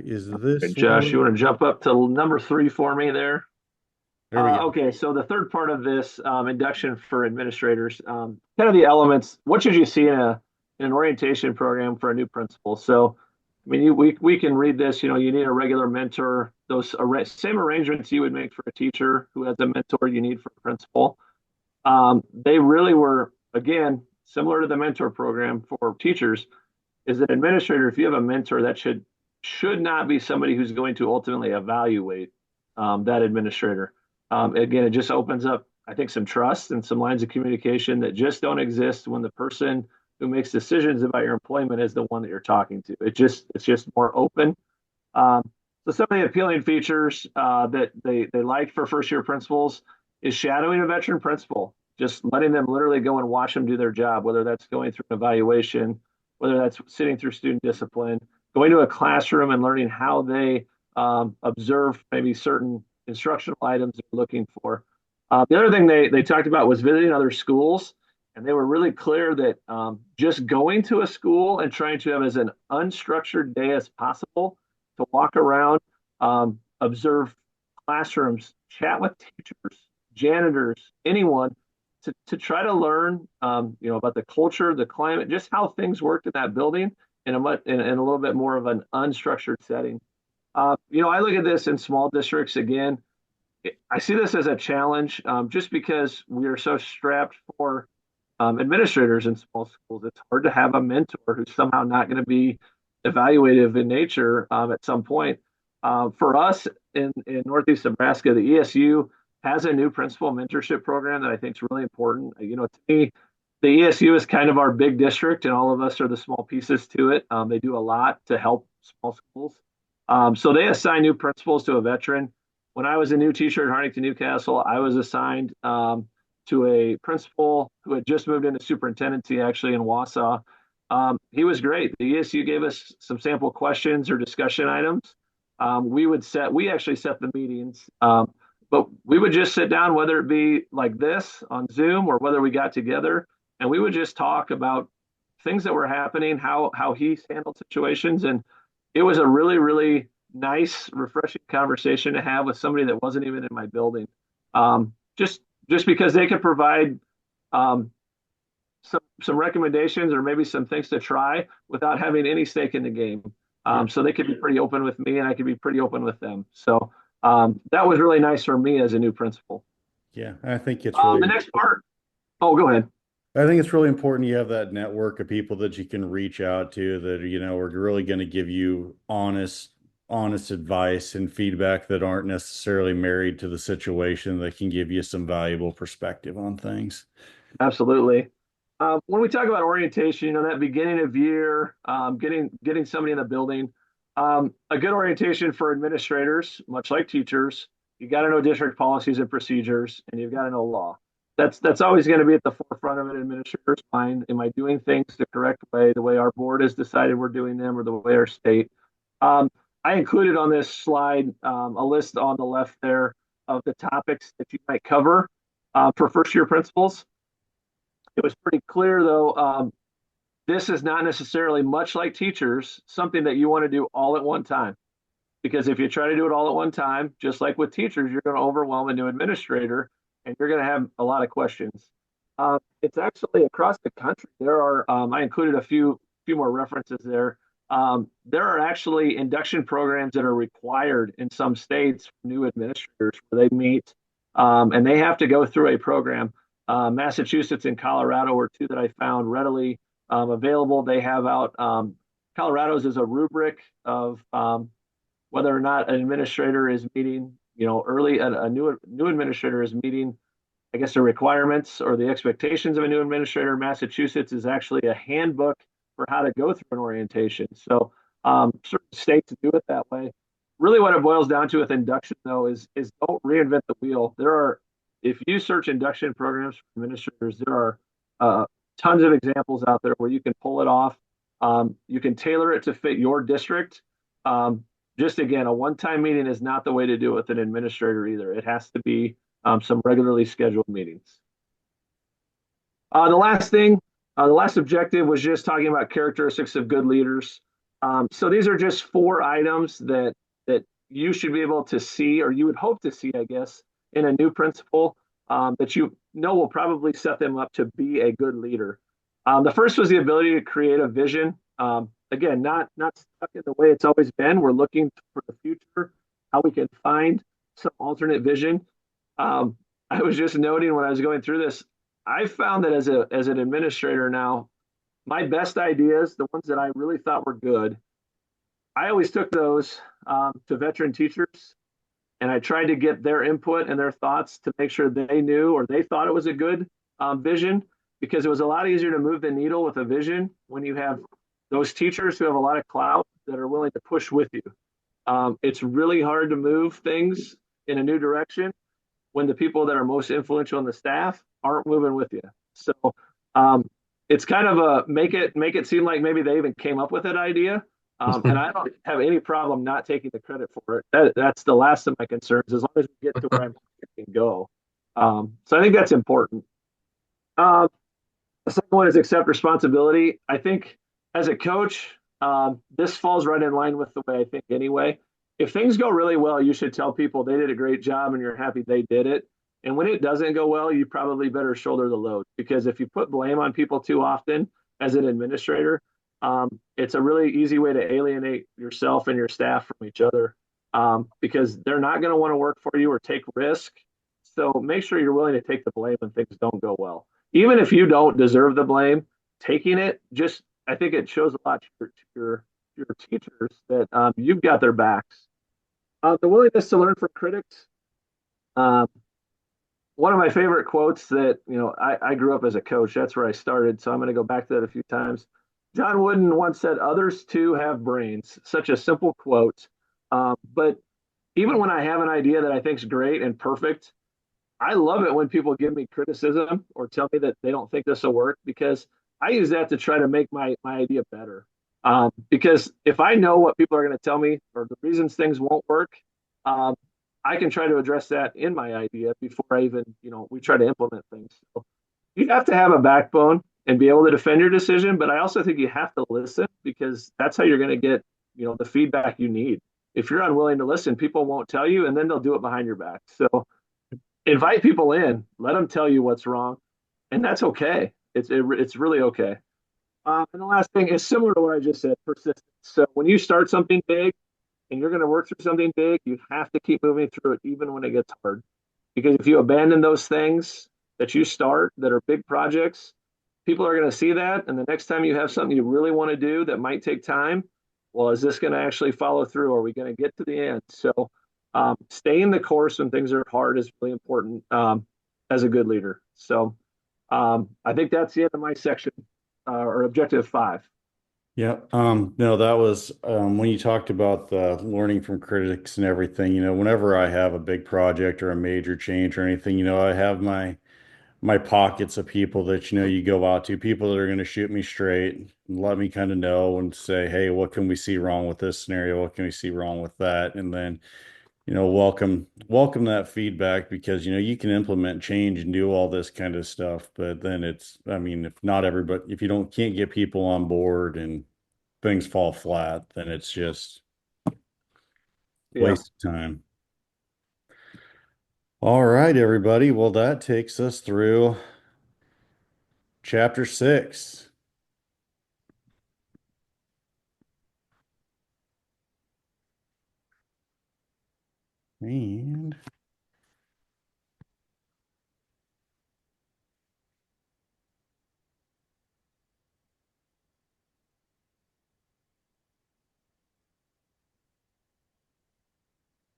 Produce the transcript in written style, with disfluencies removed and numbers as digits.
Is Hey, this Josh, you one? want to jump up to number three for me there? There we go. Okay, so the third part of this induction for administrators, kind of the elements. What should you see in an orientation program for a new principal? So, I mean, we can read this. You know, you need a regular mentor. Those same arrangements you would make for a teacher who has a mentor, you need for a principal. They really were, again, similar to the mentor program for teachers. Is an administrator, if you have a mentor, that should not be somebody who's going to ultimately evaluate that administrator. Again, it just opens up, I think, some trust and some lines of communication that just don't exist when the person who makes decisions about your employment is the one that you're talking to. It's just more open. Um, so some of the appealing features that they like for first year principals is shadowing a veteran principal, just letting them literally go and watch them do their job, whether that's going through an evaluation, whether that's sitting through student discipline, going to a classroom and learning how they observe maybe certain instructional items they're looking for. The other thing they talked about was visiting other schools, and they were really clear that just going to a school and trying to have as an unstructured day as possible to walk around, observe classrooms, chat with teachers, janitors, anyone to try to learn, about the culture, the climate, just how things worked in that building in a little bit more of an unstructured setting. I look at this in small districts again. I see this as a challenge just because we are so strapped for administrators in small schools. It's hard to have a mentor who's somehow not going to be evaluative in nature at some point. For us in Northeast Nebraska, the ESU has a new principal mentorship program that I think is really important. To me, the ESU is kind of our big district, and all of us are the small pieces to it. They do a lot to help small schools. So they assign new principals to a veteran. When I was a new teacher at Hartington Newcastle, I was assigned to a principal who had just moved into superintendency actually in Wausau. He was great. The ESU gave us some sample questions or discussion items. We actually set the meetings, but we would just sit down, whether it be like this on Zoom or whether we got together, and we would just talk about things that were happening, how he handled situations, and it was a really, really nice, refreshing conversation to have with somebody that wasn't even in my building. Just because they could provide um, some recommendations or maybe some things to try without having any stake in the game. Yeah. So they could be pretty open with me, and I could be pretty open with them. So that was really nice for me as a new principal. Yeah. I think it's really The next part. Oh, go ahead. I think it's really important you have that network of people that you can reach out to that, are really going to give you honest advice and feedback that aren't necessarily married to the situation that can give you some valuable perspective on things. Absolutely. When we talk about orientation, that beginning of year, getting somebody in the building, a good orientation for administrators, much like teachers, you got to know district policies and procedures, and you've got to know law. That's always going to be at the forefront of an administrator's mind. Am I doing things the correct way, the way our board has decided we're doing them, or the way our state? Um, I included on this slide a list on the left there of the topics that you might cover for first year principals. It was pretty clear, though, this is not necessarily much like teachers, something that you want to do all at one time. Because if you try to do it all at one time, just like with teachers, you're going to overwhelm a new administrator and you're going to have a lot of questions. It's actually across the country. I included a few more references there. There are actually induction programs that are required in some states for new administrators where they meet and they have to go through a program. Massachusetts and Colorado were two that I found readily available. They have out Colorado's is a rubric of whether or not an administrator is meeting, early a new administrator is meeting, I guess, the requirements or the expectations of a new administrator. Massachusetts is actually a handbook for how to go through an orientation. So certain states do it that way. Really, what it boils down to with induction, though, is don't reinvent the wheel. If you search induction programs for administrators, there are tons of examples out there where you can pull it off. You can tailor it to fit your district. Just again, a one-time meeting is not the way to do it with an administrator either. It has to be some regularly scheduled meetings. The last objective was just talking about characteristics of good leaders. So these are just four items that you should be able to see, or you would hope to see, I guess, in a new principal that you know will probably set them up to be a good leader. The first was the ability to create a vision. Again, not stuck in the way it's always been. We're looking for the future, how we can find some alternate vision. I was just noting when I was going through this, I found that as an administrator now, my best ideas, the ones that I really thought were good, I always took those to veteran teachers and I tried to get their input and their thoughts to make sure they knew or they thought it was a good vision because it was a lot easier to move the needle with a vision when you have those teachers who have a lot of clout that are willing to push with you. It's really hard to move things in a new direction when the people that are most influential in the staff aren't moving with you. So um, it's kind of a make it seem like maybe they even came up with that idea. And I don't have any problem not taking the credit for it. That's the last of my concerns, as long as we get to where I can go. So I think that's important. Um, the second one is accept responsibility. I think as a coach, this falls right in line with the way I think anyway. If things go really well, you should tell people they did a great job and you're happy they did it. And when it doesn't go well, you probably better shoulder the load because if you put blame on people too often as an administrator, it's a really easy way to alienate yourself and your staff from each other because they're not going to want to work for you or take risk. So make sure you're willing to take the blame when things don't go well even if you don't deserve the blame, taking it just I think it shows a lot to your teachers that you've got their backs. The willingness to learn from critics. Um, One of my favorite quotes that I grew up as a coach. That's where I started, so I'm going to go back to that a few times. John Wooden once said, "Others too have brains." Such a simple quote, but even when I have an idea that I think is great and perfect, I love it when people give me criticism or tell me that they don't think this will work because I use that to try to make my idea better. Because if I know what people are going to tell me or the reasons things won't work, um, I can try to address that in my idea before I even, we try to implement things. So you have to have a backbone and be able to defend your decision, but I also think you have to listen because that's how you're going to get, the feedback you need. If you're unwilling to listen, people won't tell you and then they'll do it behind your back. So invite people in, let them tell you what's wrong, and that's okay. It's really okay. And the last thing is similar to what I just said, persistence. So when you start something big and you're going to work through something big, you have to keep moving through it even when it gets hard. Because if you abandon those things that you start that are big projects, people are going to see that, and the next time you have something you really want to do that might take time, well, is this going to actually follow through? Are we going to get to the end? So staying the course when things are hard is really important as a good leader. So I think that's the end of my section or objective five. Yeah. No, that was when you talked about the learning from critics and everything, whenever I have a big project or a major change or anything, I have my pockets of people that you go out to, people that are going to shoot me straight and let me kind of know and say, hey, what can we see wrong with this scenario? What can we see wrong with that? And then welcome that feedback because you can implement change and do all this kind of stuff, but then I mean, if not everybody, if you don't can't get people on board and things fall flat, then it's just Yeah. waste of time. All right, everybody. Well, that takes us through chapter 6. And